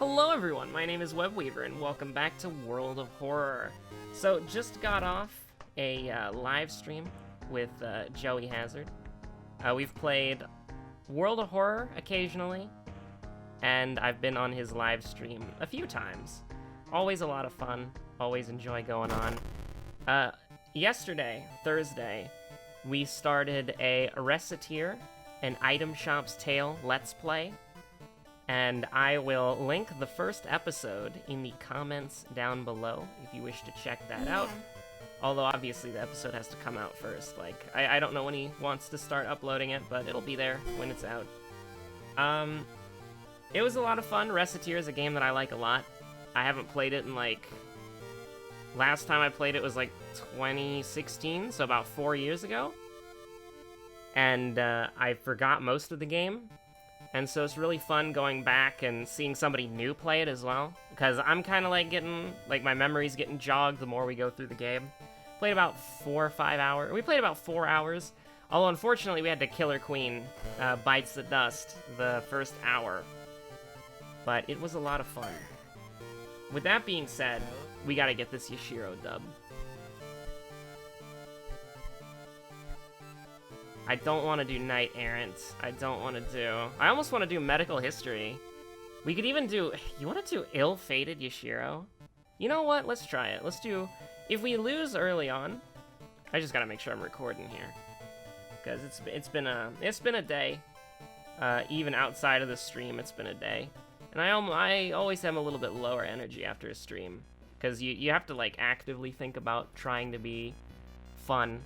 Hello everyone, my name is Webweaver and welcome back to World of Horror. So, just got off a live stream with Joey Hazard. We've played World of Horror occasionally, and I've been on his live stream a few times. Always a lot of fun, always enjoy going on. Yesterday, Thursday, we started a Reciteer, an Item Shop's Tale Let's Play. And I will link the first episode in the comments down below if you wish to check that out. Although obviously the episode has to come out first. Like, I don't know when he wants to start uploading it, but it'll be there when it's out. It was a lot of fun. Reciteer is a game that I like a lot. I haven't played it in like... Last time I played it was like 2016, so about 4 years ago. And I forgot most of the game. And so it's really fun going back and seeing somebody new play it as well. Because I'm kind of like getting, like my memory's getting jogged the more we go through the game. Played about 4 or 5 hours. We played about 4 hours. Although unfortunately we had to Killer Queen Bites the Dust the first hour. But it was a lot of fun. With that being said, we gotta get this Yashiro dub. I don't want to do Knight Errant. I don't want to do... I almost want to do Medical History. We could even do... You want to do Ill-Fated Yashiro? You know what? Let's try it. Let's do... If we lose early on... I just gotta make sure I'm recording here. Because it's been a day. Even outside of the stream, it's been a day. And I always have a little bit lower energy after a stream. Because you have to, like, actively think about trying to be fun.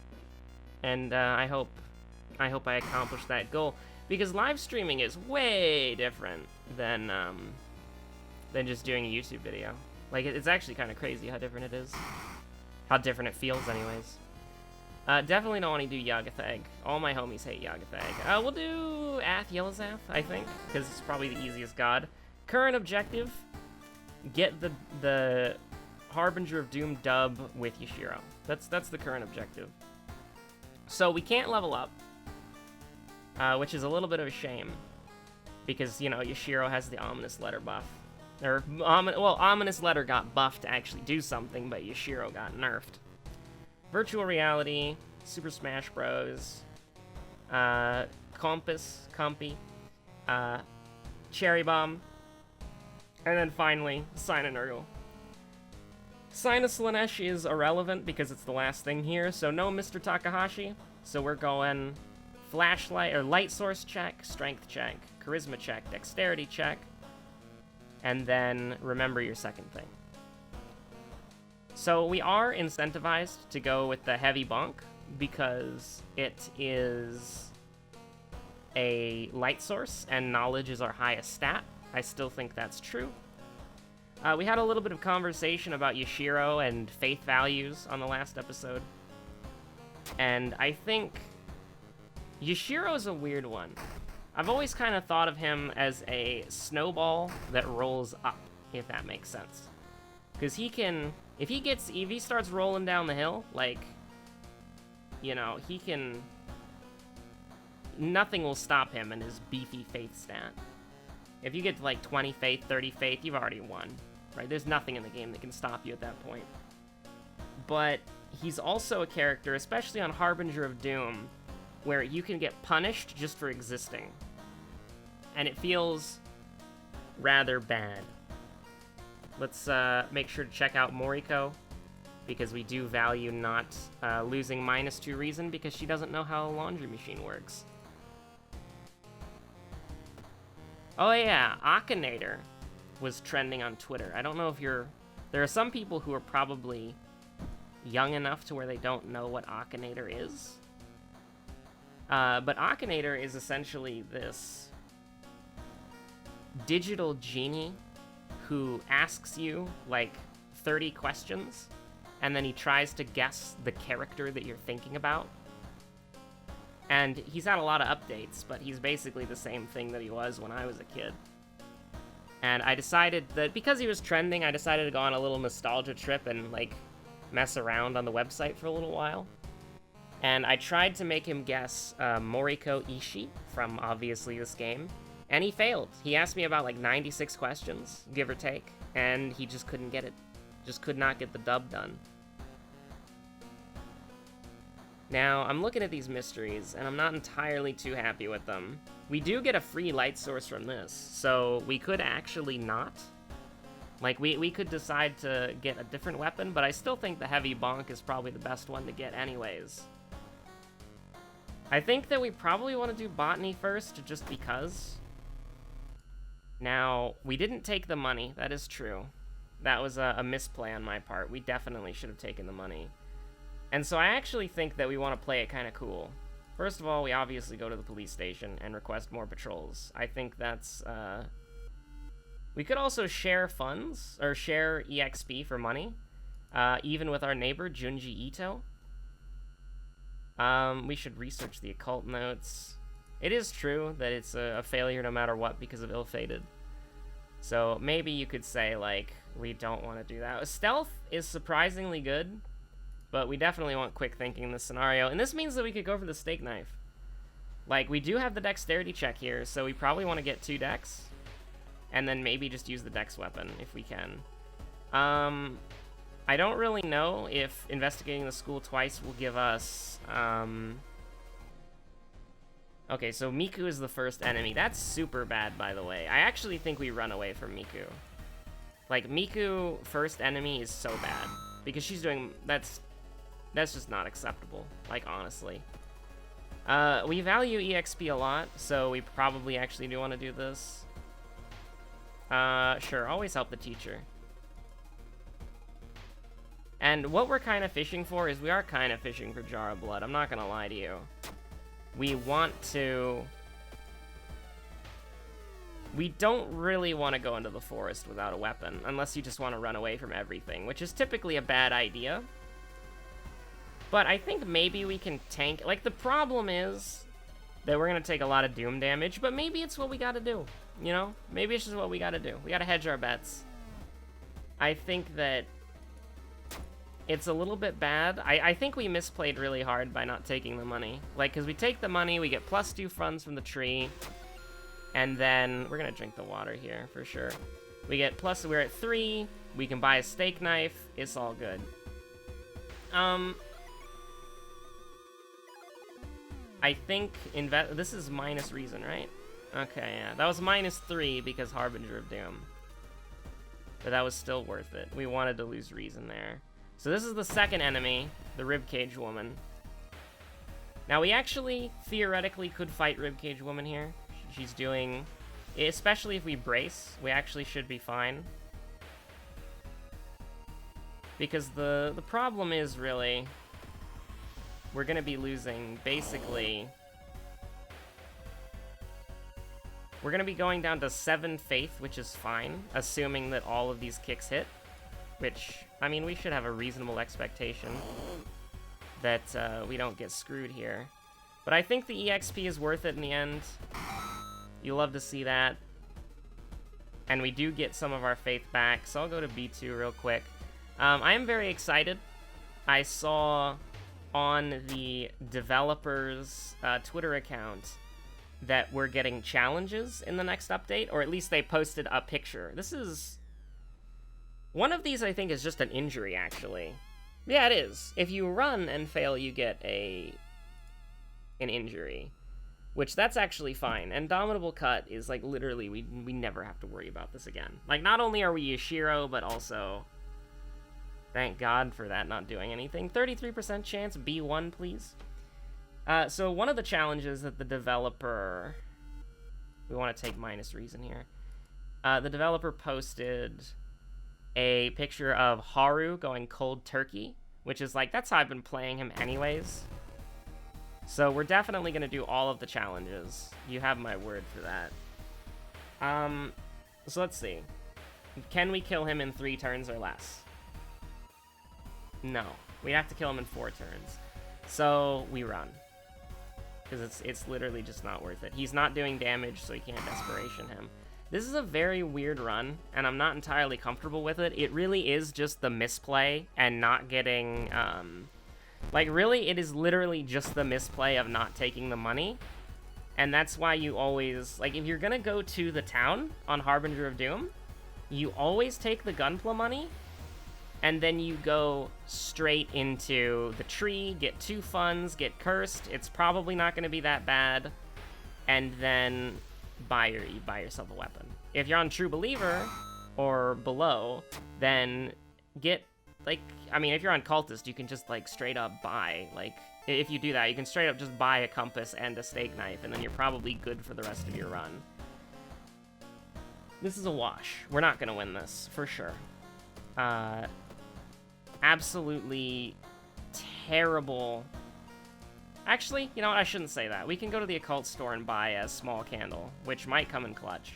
And I hope I accomplish that goal, because live streaming is way different than just doing a YouTube video. Like, it's actually kind of crazy how different it is. How different it feels, anyways. Definitely don't want to do Yagathag. All my homies hate Yagathag. We'll do Ath-Yolazsth, I think, because it's probably the easiest god. Current objective, get the Harbinger of Doom dub with Yashiro. That's the current objective. So we can't level up. Which is a little bit of a shame, because, you know, Yashiro has the Ominous Letter buff. Or, Ominous Letter got buffed to actually do something, but Yashiro got nerfed. Virtual Reality, Super Smash Bros., Compy, Cherry Bomb, and then finally, Sign and Nurgle. Sinus Lanesh is irrelevant because it's the last thing here, so no Mr. Takahashi, so we're going... Flashlight, or light source check, strength check, charisma check, dexterity check, and then remember your second thing. So we are incentivized to go with the heavy bonk because it is a light source and knowledge is our highest stat. I still think that's true. We had a little bit of conversation about Yashiro and faith values on the last episode, and I think Yashiro's a weird one. I've always kind of thought of him as a snowball that rolls up, if that makes sense. Because he can, if he starts rolling down the hill, like, you know, he can, nothing will stop him in his beefy faith stat. If you get to like 20 faith, 30 faith, you've already won, right? There's nothing in the game that can stop you at that point. But he's also a character, especially on Harbinger of Doom, where you can get punished just for existing. And it feels rather bad. Let's make sure to check out Moriko, because we do value not losing -2 reason, because she doesn't know how a laundry machine works. Oh yeah, Akinator was trending on Twitter. I don't know if you're... There are some people who are probably young enough to where they don't know what Akinator is. But Akinator is essentially this digital genie who asks you, like, 30 questions, and then he tries to guess the character that you're thinking about. And he's had a lot of updates, but he's basically the same thing that he was when I was a kid. And I decided that, because he was trending, I decided to go on a little nostalgia trip and, like, mess around on the website for a little while. And I tried to make him guess Moriko Ishii from, obviously, this game. And he failed. He asked me about like 96 questions, give or take, and he just couldn't get it. Just could not get the dub done. Now, I'm looking at these mysteries, and I'm not entirely too happy with them. We do get a free light source from this, so we could actually not. Like, we could decide to get a different weapon, but I still think the heavy bonk is probably the best one to get anyways. I think that we probably want to do botany first, just because. Now, we didn't take the money, that is true. That was a misplay on my part. We definitely should have taken the money. And so I actually think that we want to play it kind of cool. First of all, we obviously go to the police station and request more patrols. I think that's, we could also share funds, or share EXP for money, even with our neighbor, Junji Ito. We should research the occult notes. It is true that it's a failure no matter what because of ill-fated. So maybe you could say, like, we don't want to do that. Stealth is surprisingly good, but we definitely want quick thinking in this scenario. And this means that we could go for the steak knife. Like, we do have the dexterity check here, so we probably want to get 2 dex. And then maybe just use the dex weapon if we can. I don't really know if investigating the school twice will give us... Okay, so Miku is the first enemy. That's super bad, by the way. I actually think we run away from Miku. Like, Miku, first enemy, is so bad. Because she's doing... That's just not acceptable. Like, honestly. We value EXP a lot, so we probably actually do want to do this. Sure, always help the teacher. And what we're kind of fishing for is we are kind of fishing for Jar of Blood. I'm not gonna lie to you. We want to... We don't really want to go into the forest without a weapon, unless you just want to run away from everything, which is typically a bad idea. But I think maybe we can tank... Like, the problem is that we're going to take a lot of Doom damage, but maybe it's what we got to do, you know? Maybe it's just what we got to do. We got to hedge our bets. I think that it's a little bit bad. I think we misplayed really hard by not taking the money. Like, because we take the money, we get +2 funds from the tree, and then we're going to drink the water here for sure. We get plus, we're at 3, we can buy a steak knife, it's all good. I think this is minus reason, right? Okay, yeah. That was -3 because Harbinger of Doom. But that was still worth it. We wanted to lose reason there. So this is the second enemy, the Ribcage Woman. Now we actually, theoretically, could fight Ribcage Woman here. She's doing... Especially if we brace, we actually should be fine. Because the problem is, really... We're gonna be losing, basically... We're gonna be going down to 7 faith, which is fine, assuming that all of these kicks hit. Which, I mean, we should have a reasonable expectation that we don't get screwed here. But I think the EXP is worth it in the end. You'll love to see that. And we do get some of our faith back, so I'll go to B2 real quick. I am very excited. I saw on the developer's Twitter account that we're getting challenges in the next update, or at least they posted a picture. This is... One of these, I think, is just an injury, actually. Yeah, it is. If you run and fail, you get an injury. Which, that's actually fine. Indomitable Cut is, like, literally, we never have to worry about this again. Like, not only are we Yashiro, but also... Thank God for that not doing anything. 33% chance, B1, please. So one of the challenges that the developer... We want to take minus reason here. The developer posted a picture of Haru going cold turkey, which is like, that's how I've been playing him anyways. So we're definitely going to do all of the challenges. You have my word for that. So let's see. Can we kill him in 3 turns or less? No. We have to kill him in 4 turns. So we run. Because it's literally just not worth it. He's not doing damage, so you can't desperation him. This is a very weird run, and I'm not entirely comfortable with it. It really is just the misplay and not getting, like, really, it is literally just the misplay of not taking the money And that's why you always, like, if you're gonna go to the town on Harbinger of Doom, you always take the Gunpla money, and then you go straight into the tree, get 2 funds, get cursed. It's probably not gonna be that bad, and then you buy yourself a weapon. If you're on True Believer or below, then get, like, I mean, if you're on Cultist, you can just, like, straight up buy, like, if you do that, you can straight up just buy a compass and a steak knife, and then you're probably good for the rest of your run. This is a wash. We're not gonna win this, for sure. Absolutely terrible. Actually, you know what? I shouldn't say that. We can go to the occult store and buy a small candle, which might come in clutch.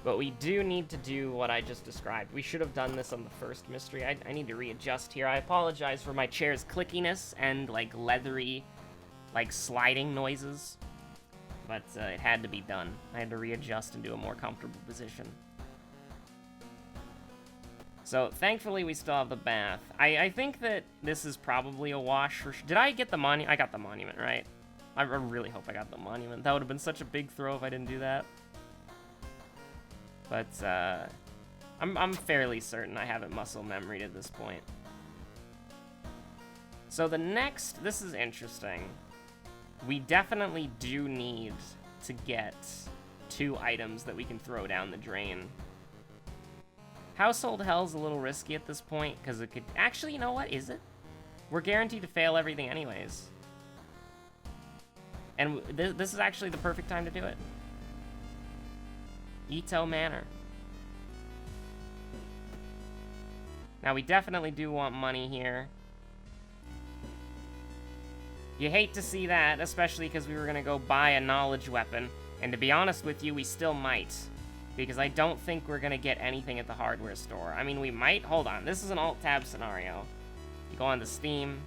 But we do need to do what I just described. We should have done this on the first mystery. I need to readjust here. I apologize for my chair's clickiness and, like, leathery, like, sliding noises. But it had to be done. I had to readjust into a more comfortable position. So, thankfully, we still have the bath. I think that this is probably a wash for sure. Did I get the monument? I got the monument, right? I really hope I got the monument. That would have been such a big throw if I didn't do that. But, I'm fairly certain I have it muscle memoried at this point. So the next, this is interesting. We definitely do need to get 2 items that we can throw down the drain. Household Hell's a little risky at this point, because it could... Actually, you know what? Is it? We're guaranteed to fail everything anyways. And this is actually the perfect time to do it. Ito Manor. Now, we definitely do want money here. You hate to see that, especially because we were going to go buy a knowledge weapon. And to be honest with you, we still might. Because I don't think we're going to get anything at the hardware store. I mean, we might. Hold on. This is an alt-tab scenario. You go on to Steam.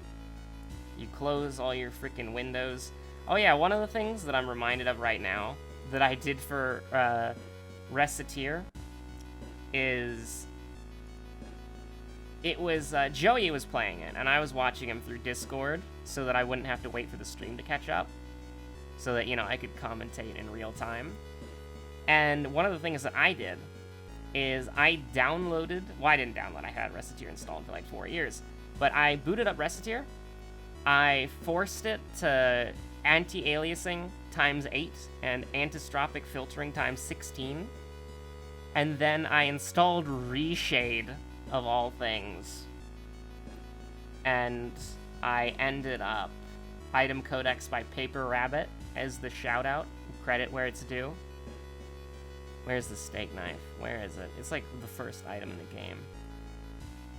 You close all your freaking windows. Oh yeah, one of the things that I'm reminded of right now that I did for Reciteer is... It was, Joey was playing it, and I was watching him through Discord so that I wouldn't have to wait for the stream to catch up. So that, you know, I could commentate in real time. And one of the things that I did is I downloaded... Well, I didn't download. I had Reciteer installed for like 4 years. But I booted up Reciteer. I forced it to anti-aliasing times 8 and antistropic filtering times 16. And then I installed Reshade, of all things. And I ended up Item Codex by Paper Rabbit as the shout-out. Credit where it's due. Where's the steak knife? Where is it? It's like the first item in the game.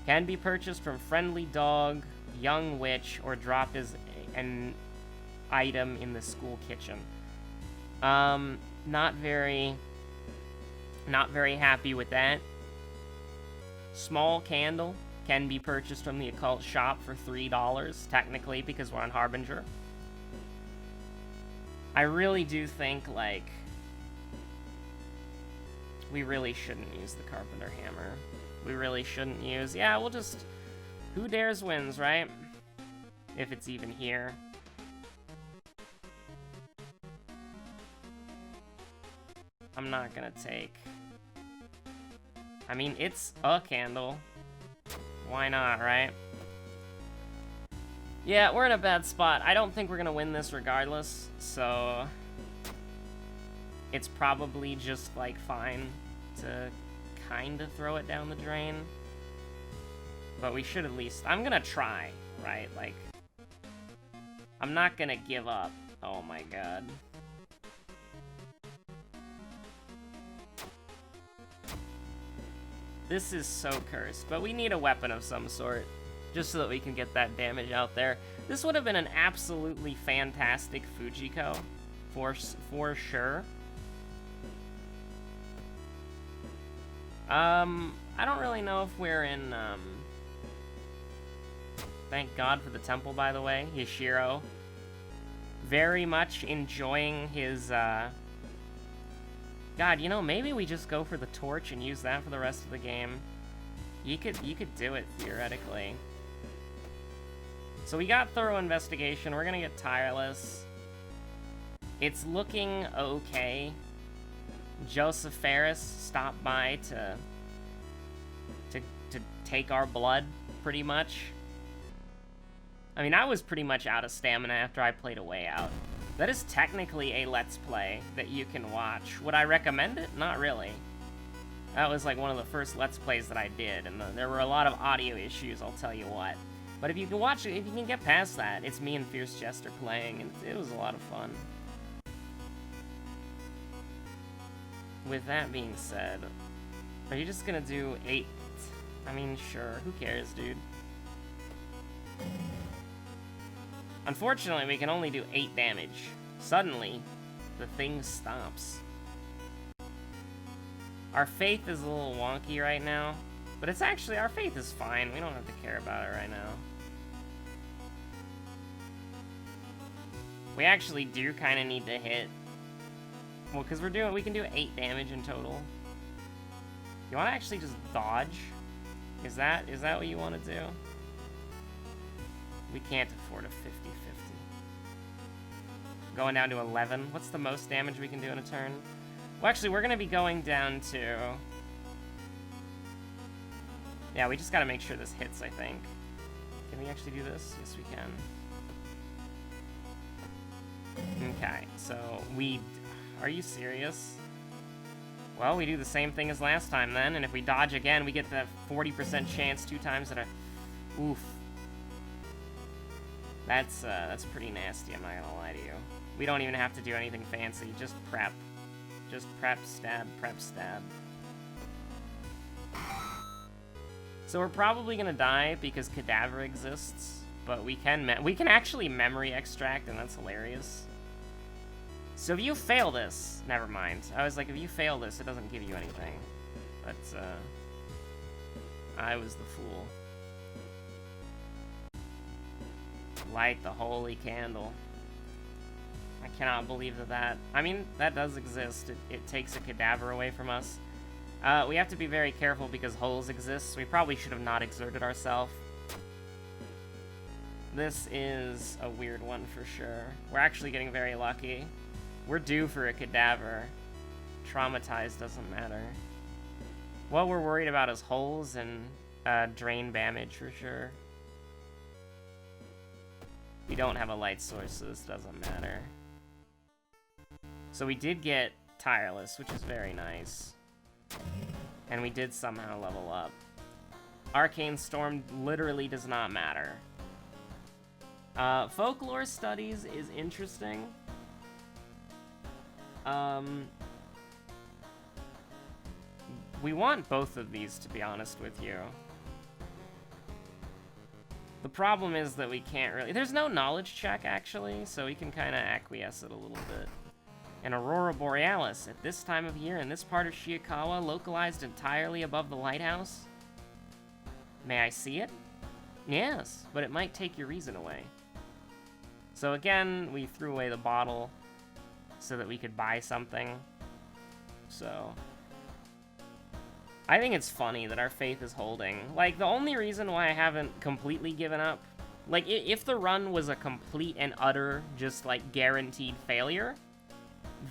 Can be purchased from Friendly Dog, Young Witch, or dropped as an item in the school kitchen. Not very happy with that. Small candle can be purchased from the occult shop for $3, technically, because we're on Harbinger. I really do think, like, we really shouldn't use the Carpenter Hammer. We really shouldn't use... Yeah, we'll just... Who dares wins, right? If it's even here. I'm not gonna take... I mean, it's a candle. Why not, right? Yeah, we're in a bad spot. I don't think we're gonna win this regardless, so... It's probably just, like, fine to kinda throw it down the drain. But we should at least... I'm gonna try, right? Like... I'm not gonna give up. Oh my god. This is so cursed, but we need a weapon of some sort, just so that we can get that damage out there. This would have been an absolutely fantastic Fujiko, for sure. I don't really know if we're in, Thank God for the temple, by the way. Yashiro. Very much enjoying his, God, you know, maybe we just go for the torch and use that for the rest of the game. You could do it, theoretically. So we got Thorough Investigation. We're gonna get Tireless. It's looking okay. Joseph Ferris stopped by to take our blood, pretty much. I mean, I was pretty much out of stamina after I played A Way Out. That is technically a Let's Play that you can watch. Would I recommend it? Not really. That was like one of the first Let's Plays that I did, and there were a lot of audio issues, I'll tell you what. But if you can watch it, if you can get past that, it's me and Fierce Jester playing, and it was a lot of fun. With that being said, are you just gonna do 8? I mean, sure, who cares, dude? Unfortunately, we can only do 8 damage. Suddenly, the thing stops. Our faith is a little wonky right now, but it's actually, our faith is fine. We don't have to care about it right now. We actually do kind of need to hit. Well, because we can do 8 damage in total. You want to actually just dodge? Is that what you want to do? We can't afford a 50-50. Going down to 11. What's the most damage we can do in a turn? Well, actually, we're going to be going down to... Yeah, we just got to make sure this hits, I think. Can we actually do this? Yes, we can. Okay, so we... Are you serious? Well, we do the same thing as last time then, and if we dodge again, we get that 40% chance 2 times that are... Oof. That's pretty nasty, I'm not gonna lie to you. We don't even have to do anything fancy, just prep. Just prep, stab, prep, stab. So we're probably gonna die because Cadaver exists, but we can actually memory extract, and that's hilarious. So if you fail this, never mind. I was like, if you fail this, it doesn't give you anything. But, I was the fool. Light the holy candle. I cannot believe that. I mean, that does exist. It takes a cadaver away from us. We have to be very careful because holes exist. We probably should have not exerted ourselves. This is a weird one for sure. We're actually getting very lucky. We're due for a cadaver. Traumatized doesn't matter. What we're worried about is holes and drain damage for sure. We don't have a light source, so this doesn't matter. So we did get Tireless, which is very nice. And we did somehow level up. Arcane Storm literally does not matter. Folklore Studies is interesting. We want both of these, to be honest with you. The problem is that we can't really... There's no knowledge check, actually, so we can kind of acquiesce it a little bit. An Aurora Borealis, at this time of year in this part of Shiikawa, localized entirely above the lighthouse. May I see it? Yes, but it might take your reason away. So again, we threw away the bottle so that we could buy something. So... I think it's funny that our faith is holding. Like, the only reason why I haven't completely given up... Like, if the run was a complete and utter, just, like, guaranteed failure,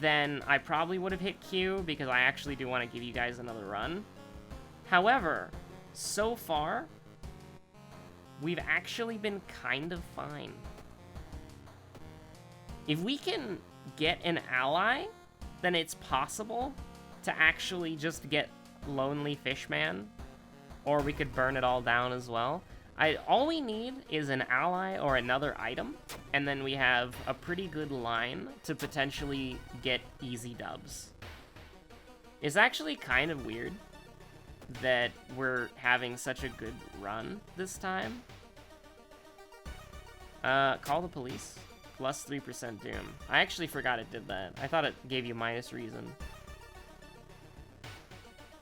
then I probably would have hit Q, because I actually do want to give you guys another run. However, so far, we've actually been kind of fine. If we can get an ally, then it's possible to actually just get Lonely Fishman, or we could burn it all down as well. All we need is an ally or another item, and then we have a pretty good line to potentially get easy dubs. It's actually kind of weird that we're having such a good run this time. Call the police. Plus 3% doom. I actually forgot it did that. I thought it gave you minus reason.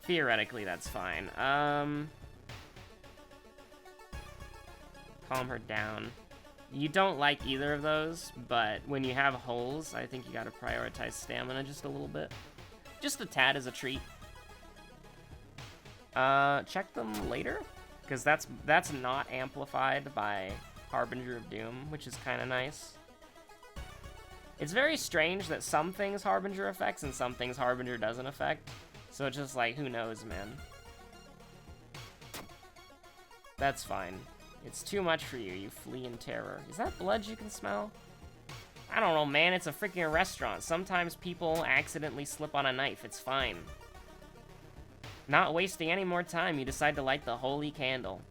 Theoretically, that's fine. Calm her down. You don't like either of those, but when you have holes, I think you gotta prioritize stamina just a little bit. Just a tad as a treat. Check them later, because that's not amplified by Harbinger of Doom, which is kind of nice. It's very strange that some things Harbinger affects and some things Harbinger doesn't affect. So it's just like, who knows, man. That's fine. It's too much for you. You flee in terror. Is that blood you can smell? I don't know, man. It's a freaking restaurant. Sometimes people accidentally slip on a knife. It's fine. Not wasting any more time, you decide to light the holy candle.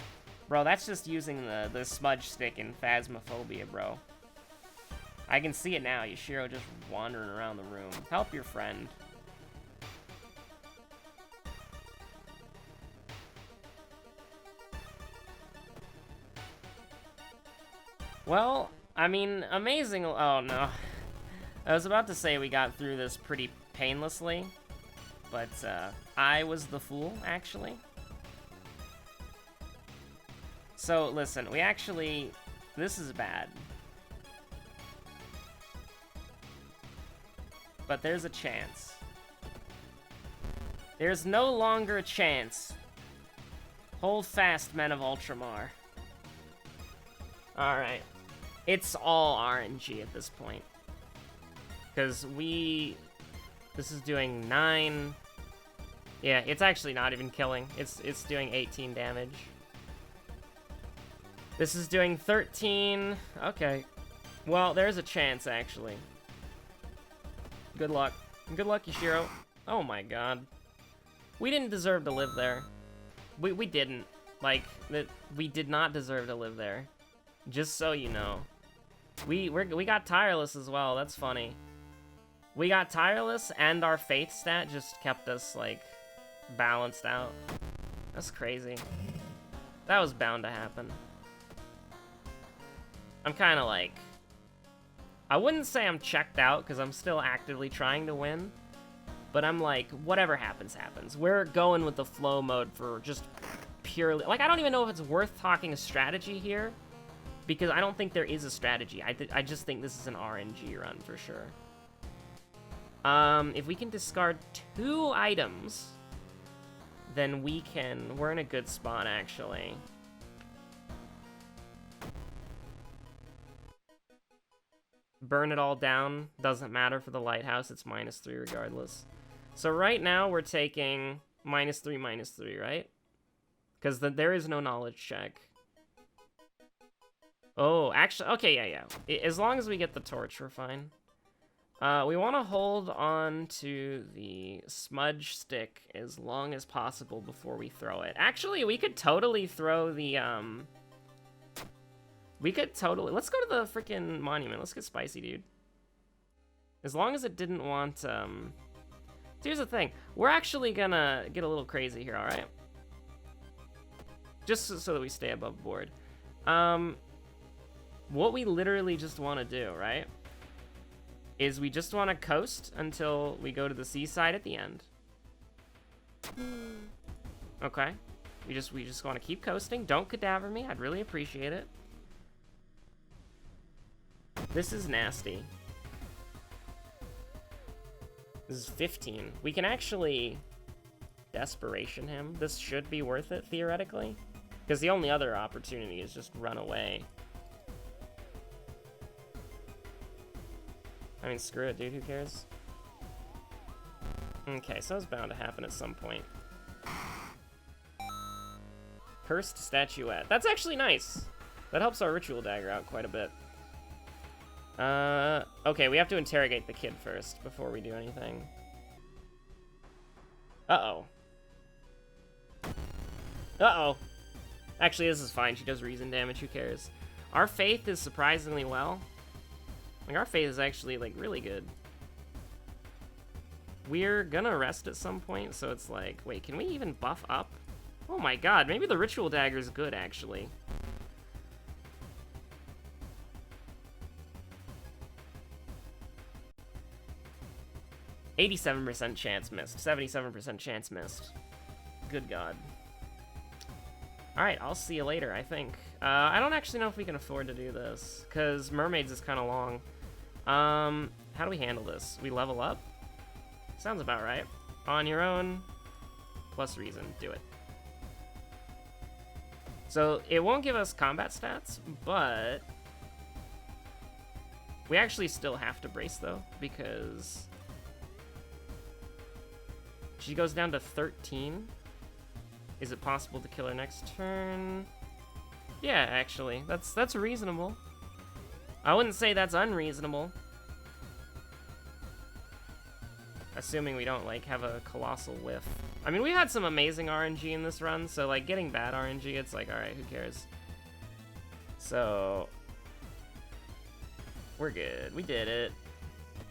Bro, that's just using the smudge stick in Phasmophobia, bro. I can see it now. Yashiro just wandering around the room. Help your friend. Well, I mean, amazing. Oh, no. I was about to say we got through this pretty painlessly, but I was the fool, actually. So, listen, we actually... This is bad. But there's a chance. There's no longer a chance. Hold fast, men of Ultramar. Alright. It's all RNG at this point. Because this is doing 9... Yeah, it's actually not even killing. It's doing 18 damage. This is doing 13... Okay. Well, there's a chance, actually. Good luck. Good luck, Yashiro. Oh my god. We didn't deserve to live there. We didn't. Like, we did not deserve to live there. Just so you know. We got Tireless as well, that's funny. We got Tireless and our Faith stat just kept us, like, balanced out. That's crazy. That was bound to happen. I'm kinda like... I wouldn't say I'm checked out, because I'm still actively trying to win. But I'm like, whatever happens, happens. We're going with the flow mode for just purely... Like, I don't even know if it's worth talking a strategy here. Because I don't think there is a strategy. I just think this is an RNG run for sure. If we can discard 2 items, then we're in a good spot, actually. Burn it all down. Doesn't matter for the lighthouse. It's -3 regardless. So right now we're taking -3, -3, right? Because there is no knowledge check. Oh, actually, okay, yeah. As long as we get the torch, we're fine. We want to hold on to the smudge stick as long as possible before we throw it. Actually, we could totally throw the, let's go to the freaking monument. Let's get spicy, dude. As long as it didn't want, here's the thing. We're actually gonna get a little crazy here, alright? Just so that we stay above board. What we literally just want to do, right, is we just want to coast until we go to the seaside at the end. Okay. We just want to keep coasting. Don't cadaver me. I'd really appreciate it. This is nasty. This is 15. We can actually desperation him. This should be worth it, theoretically. Because the only other opportunity is just run away. I mean, screw it, dude. Who cares? Okay, so it's bound to happen at some point. Cursed Statuette. That's actually nice. That helps our Ritual Dagger out quite a bit. Okay, we have to interrogate the kid first before we do anything. Uh-oh. Uh-oh. Actually, this is fine. She does reason damage. Who cares? Our Faith is surprisingly well. Like, our Faith is actually, like, really good. We're gonna rest at some point, so it's like... Wait, can we even buff up? Oh my god, maybe the Ritual Dagger is good, actually. %87% chance missed. 77% chance missed. Good god. Alright, I'll see you later, I think. I don't actually know if we can afford to do this, because Mermaids is kind of long. How do we handle this? We level up? Sounds about right. On your own, plus reason. Do it. So, it won't give us combat stats, but... We actually still have to brace, though, because she goes down to 13. Is it possible to kill her next turn? Yeah, actually. That's reasonable. I wouldn't say that's unreasonable. Assuming we don't, like, have a colossal whiff. I mean, we had some amazing RNG in this run, so, like, getting bad RNG, it's like, alright, who cares? So... we're good. We did it.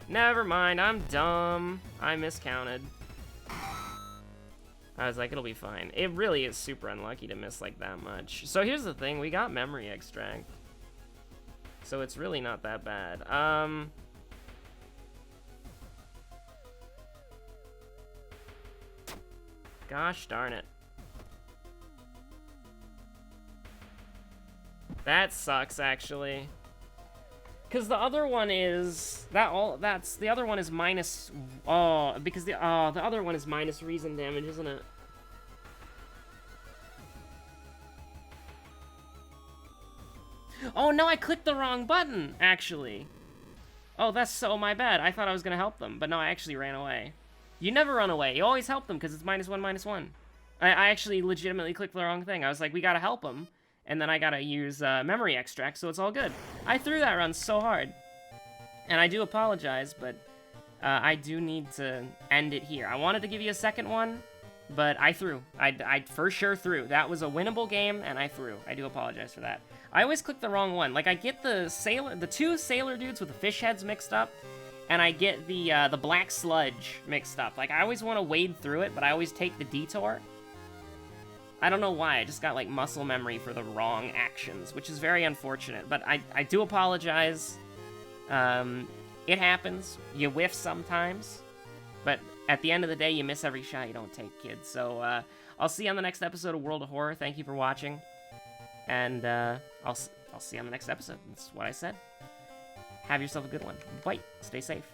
Never mind, I'm dumb. I miscounted. I was like, it'll be fine. It really is super unlucky to miss, like, that much. So here's the thing, we got memory extract. So it's really not that bad. Gosh darn it. That sucks, actually. Because the other one is the other one is minus because the other one is minus reason damage, isn't it? Oh no, I clicked the wrong button, actually. Oh, that's so my bad. I thought I was gonna help them, but no, I actually ran away. You never run away. You always help them because it's -1/-1. I actually legitimately clicked the wrong thing. I was like, we gotta help them. And then I gotta use memory extract, so it's all good. I threw that run so hard. And I do apologize, but I do need to end it here. I wanted to give you a second one, but I threw. I for sure threw. That was a winnable game, and I threw. I do apologize for that. I always click the wrong one. Like, I get the two sailor dudes with the fish heads mixed up, and I get the black sludge mixed up. Like, I always want to wade through it, but I always take the detour. I don't know why, I just got, like, muscle memory for the wrong actions, which is very unfortunate, but I do apologize. It happens. You whiff sometimes, but at the end of the day, you miss every shot you don't take, kids. So, I'll see you on the next episode of World of Horror. Thank you for watching, and I'll see you on the next episode. That's what I said. Have yourself a good one. Bye. Stay safe.